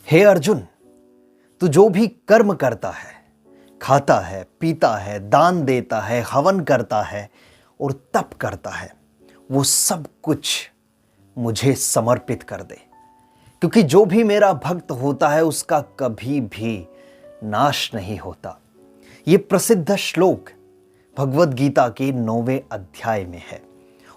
हे अर्जुन, तू जो भी कर्म करता है, खाता है, पीता है, दान देता है, हवन करता है और तप करता है, वो सब कुछ मुझे समर्पित कर दे, क्योंकि जो भी मेरा भक्त होता है उसका कभी भी नाश नहीं होता। ये प्रसिद्ध श्लोक भगवद गीता के 9वें अध्याय में है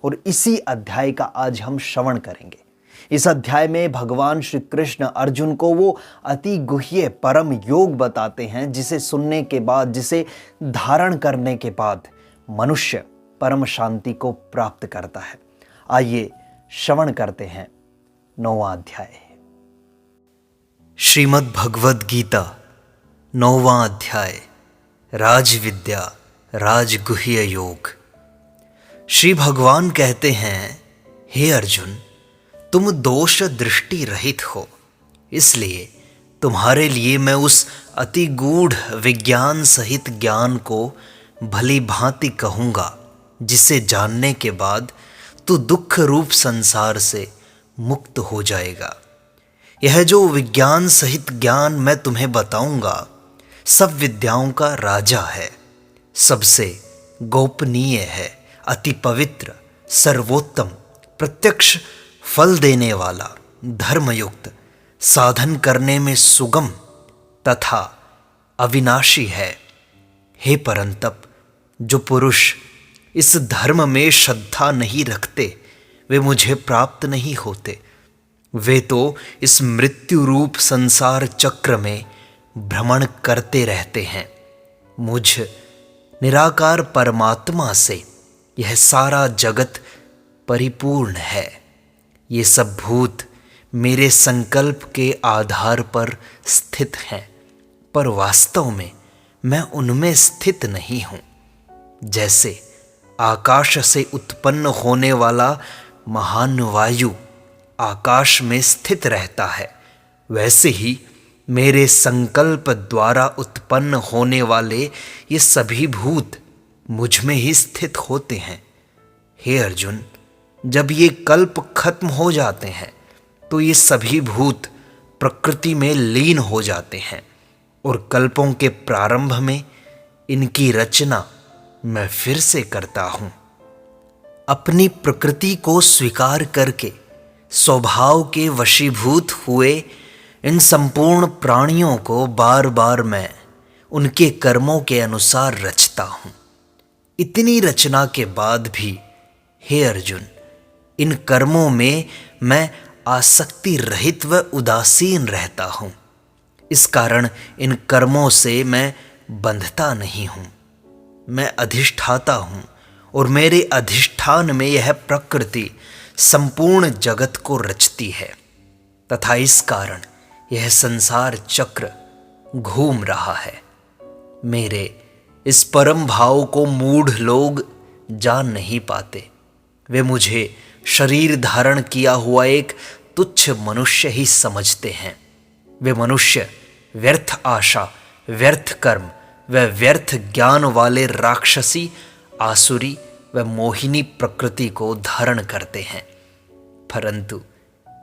और इसी अध्याय का आज हम श्रवण करेंगे। इस अध्याय में भगवान श्री कृष्ण अर्जुन को वो अति गुह्य परम योग बताते हैं, जिसे सुनने के बाद, जिसे धारण करने के बाद मनुष्य परम शांति को प्राप्त करता है। आइए श्रवण करते हैं 9वां अध्याय। श्रीमद् भगवद गीता 9वां अध्याय, राजविद्या राजगुह्य योग। श्री भगवान कहते हैं, हे अर्जुन, तुम दोष दृष्टि रहित हो, इसलिए तुम्हारे लिए मैं उस अति गूढ़ विज्ञान सहित ज्ञान को भली भांति कहूँगा, जिसे जानने के बाद तू दुख रूप संसार से मुक्त हो जाएगा। यह जो विज्ञान सहित ज्ञान मैं तुम्हें बताऊंगा, सब विद्याओं का राजा है, सबसे गोपनीय है, अति पवित्र, सर्वोत्तम, प्रत्यक्ष फल देने वाला, धर्मयुक्त, साधन करने में सुगम तथा अविनाशी है। हे परंतप, जो पुरुष इस धर्म में श्रद्धा नहीं रखते वे मुझे प्राप्त नहीं होते। वे तो इस मृत्यु रूप संसार चक्र में भ्रमण करते रहते हैं। मुझ निराकार परमात्मा से यह सारा जगत परिपूर्ण है। ये सब भूत मेरे संकल्प के आधार पर स्थित हैं, पर वास्तव में मैं उनमें स्थित नहीं हूँ। जैसे आकाश से उत्पन्न होने वाला महान वायु आकाश में स्थित रहता है, वैसे ही मेरे संकल्प द्वारा उत्पन्न होने वाले ये सभी भूत मुझ में ही स्थित होते हैं। हे अर्जुन, जब ये कल्प खत्म हो जाते हैं तो ये सभी भूत प्रकृति में लीन हो जाते हैं और कल्पों के प्रारंभ में इनकी रचना मैं फिर से करता हूँ। अपनी प्रकृति को स्वीकार करके स्वभाव के वशीभूत हुए इन संपूर्ण प्राणियों को बार बार मैं उनके कर्मों के अनुसार रचता हूँ। इतनी रचना के बाद भी हे अर्जुन, इन कर्मों में मैं आसक्ति रहित व उदासीन रहता हूँ। इस कारण इन कर्मों से मैं बंधता नहीं हूँ। मैं अधिष्ठाता हूँ और मेरे अधिष्ठान में यह प्रकृति संपूर्ण जगत को रचती है तथा इस कारण यह संसार चक्र घूम रहा है। मेरे इस परम भाव को मूढ़ लोग जान नहीं पाते। वे मुझे शरीर धारण किया हुआ एक तुच्छ मनुष्य ही समझते हैं। वे मनुष्य व्यर्थ आशा, व्यर्थ कर्म व व्यर्थ ज्ञान वाले राक्षसी, आसुरी व मोहिनी प्रकृति को धारण करते हैं। परंतु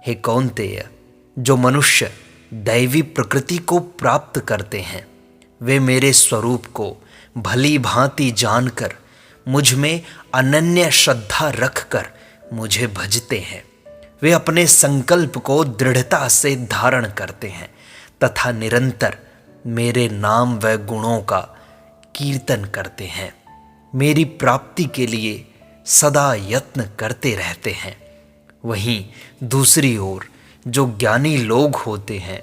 हे कौन्तेय, जो मनुष्य दैवी प्रकृति को प्राप्त करते हैं, वे मेरे स्वरूप को भली भांति जानकर मुझ में अनन्य श्रद्धा रखकर मुझे भजते हैं। वे अपने संकल्प को दृढ़ता से धारण करते हैं तथा निरंतर मेरे नाम व गुणों का कीर्तन करते हैं। मेरी प्राप्ति के लिए सदा यत्न करते रहते हैं। वहीं दूसरी ओर जो ज्ञानी लोग होते हैं,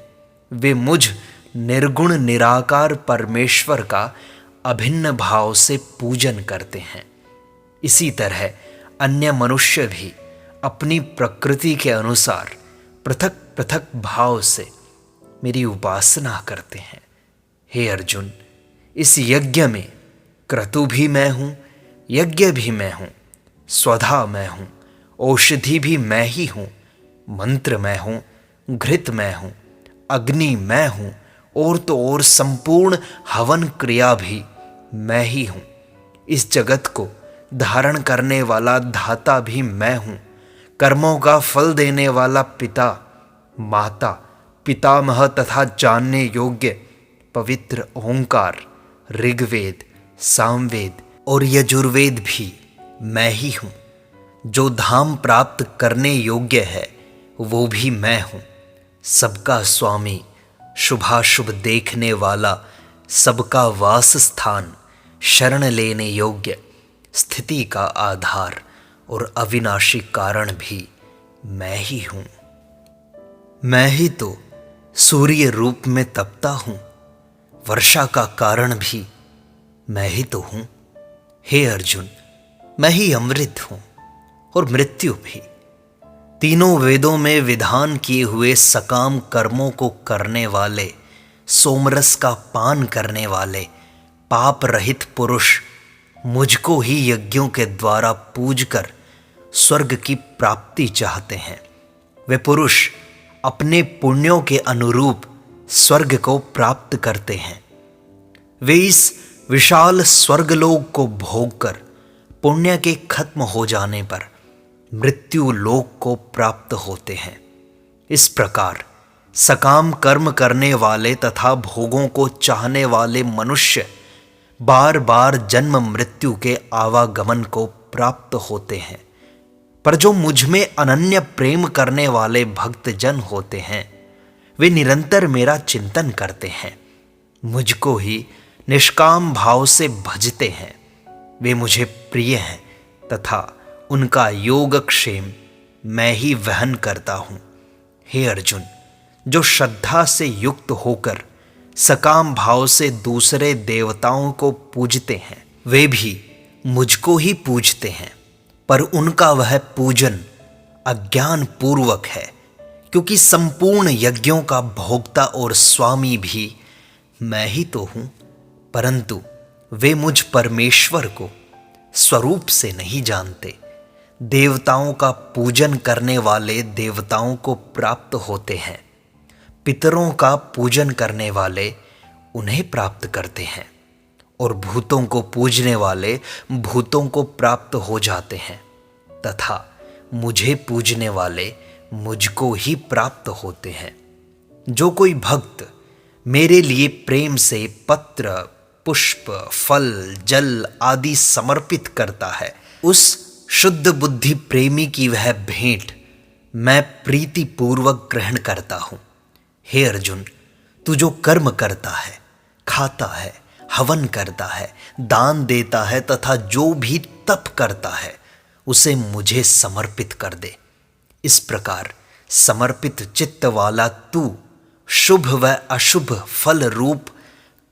वे मुझ निर्गुण निराकार परमेश्वर का अभिन्न भाव से पूजन करते हैं। इसी तरह अन्य मनुष्य भी अपनी प्रकृति के अनुसार पृथक पृथक भाव से मेरी उपासना करते हैं। हे अर्जुन, इस यज्ञ में क्रतु भी मैं हूँ, यज्ञ भी मैं हूँ, स्वधा मैं हूँ, औषधि भी मैं ही हूँ, मंत्र मैं हूँ, घृत मैं हूँ, अग्नि मैं हूँ और तो और संपूर्ण हवन क्रिया भी मैं ही हूँ। इस जगत को धारण करने वाला धाता भी मैं हूँ। कर्मों का फल देने वाला पिता, माता, पितामह तथा जानने योग्य पवित्र ओंकार, ऋग्वेद, सामवेद और यजुर्वेद भी मैं ही हूँ। जो धाम प्राप्त करने योग्य है वो भी मैं हूँ। सबका स्वामी, शुभाशुभ देखने वाला, सबका वास स्थान, शरण लेने योग्य, स्थिति का आधार और अविनाशी कारण भी मैं ही हूँ। मैं ही तो सूर्य रूप में तपता हूँ, वर्षा का कारण भी मैं ही तो हूँ। हे अर्जुन, मैं ही अमृत हूँ और मृत्यु भी। तीनों वेदों में विधान किए हुए सकाम कर्मों को करने वाले, सोमरस का पान करने वाले, पाप रहित पुरुष मुझको ही यज्ञों के द्वारा पूजकर स्वर्ग की प्राप्ति चाहते हैं। वे पुरुष अपने पुण्यों के अनुरूप स्वर्ग को प्राप्त करते हैं। वे इस विशाल स्वर्गलोक को भोगकर पुण्य के खत्म हो जाने पर मृत्यु लोक को प्राप्त होते हैं। इस प्रकार सकाम कर्म करने वाले तथा भोगों को चाहने वाले मनुष्य बार बार जन्म मृत्यु के आवागमन को प्राप्त होते हैं। पर जो मुझ में अनन्य प्रेम करने वाले भक्त जन होते हैं, वे निरंतर मेरा चिंतन करते हैं, मुझको ही निष्काम भाव से भजते हैं। वे मुझे प्रिय हैं तथा उनका योगक्षेम मैं ही वहन करता हूँ। हे अर्जुन, जो श्रद्धा से युक्त होकर सकाम भाव से दूसरे देवताओं को पूजते हैं, वे भी मुझको ही पूजते हैं, पर उनका वह पूजन अज्ञान पूर्वक है, क्योंकि संपूर्ण यज्ञों का भोक्ता और स्वामी भी मैं ही तो हूँ। परंतु वे मुझ परमेश्वर को स्वरूप से नहीं जानते। देवताओं का पूजन करने वाले देवताओं को प्राप्त होते हैं, पितरों का पूजन करने वाले उन्हें प्राप्त करते हैं, और भूतों को पूजने वाले भूतों को प्राप्त हो जाते हैं, तथा मुझे पूजने वाले मुझको ही प्राप्त होते हैं। जो कोई भक्त मेरे लिए प्रेम से पत्र, पुष्प, फल, जल आदि समर्पित करता है, उस शुद्ध बुद्धि प्रेमी की वह भेंट मैं प्रीति पूर्वक ग्रहण करता हूँ। हे अर्जुन, तू जो कर्म करता है, खाता है, हवन करता है, दान देता है तथा जो भी तप करता है, उसे मुझे समर्पित कर दे। इस प्रकार समर्पित चित्त वाला तू शुभ व अशुभ फल रूप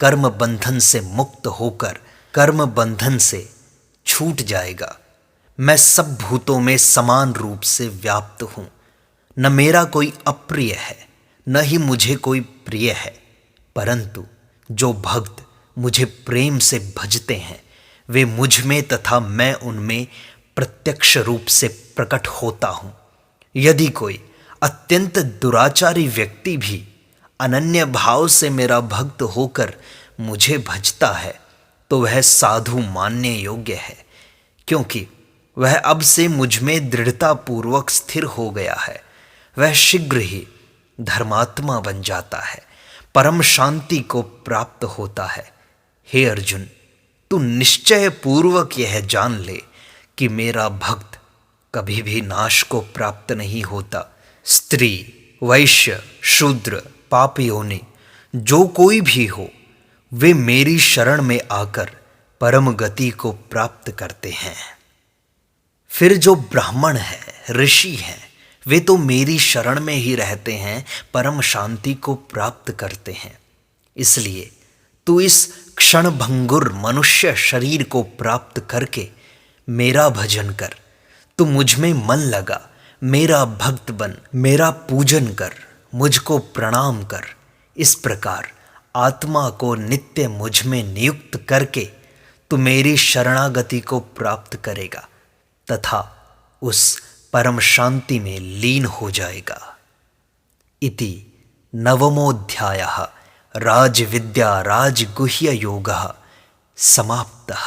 कर्म बंधन से मुक्त होकर कर्म बंधन से छूट जाएगा। मैं सब भूतों में समान रूप से व्याप्त हूँ। न मेरा कोई अप्रिय है, न ही मुझे कोई प्रिय है, परंतु जो भक्त मुझे प्रेम से भजते हैं, वे मुझ में तथा मैं उनमें प्रत्यक्ष रूप से प्रकट होता हूँ। यदि कोई अत्यंत दुराचारी व्यक्ति भी अनन्य भाव से मेरा भक्त होकर मुझे भजता है, तो वह साधु मानने योग्य है, क्योंकि वह अब से मुझ में दृढ़ता पूर्वक स्थिर हो गया है। वह शीघ्र ही धर्मात्मा बन जाता है, परम शांति को प्राप्त होता है। हे अर्जुन, तू निश्चय पूर्वक यह जान ले कि मेरा भक्त कभी भी नाश को प्राप्त नहीं होता। स्त्री, वैश्य, शूद्र, पापी योनि जो कोई भी हो, वे मेरी शरण में आकर परम गति को प्राप्त करते हैं। फिर जो ब्राह्मण है, ऋषि हैं, वे तो मेरी शरण में ही रहते हैं, परम शांति को प्राप्त करते हैं। इसलिए तू इस क्षण भंगुर मनुष्य शरीर को प्राप्त करके मेरा भजन कर। तू मुझ में मन लगा, मेरा भक्त बन, मेरा पूजन कर, मुझको प्रणाम कर। इस प्रकार आत्मा को नित्य मुझ में नियुक्त करके तू मेरी शरणागति को प्राप्त करेगा तथा उस परम शांति में लीन हो जाएगा। इति नवमोऽध्यायः राजविद्या राजगुह्य योगः समाप्तः।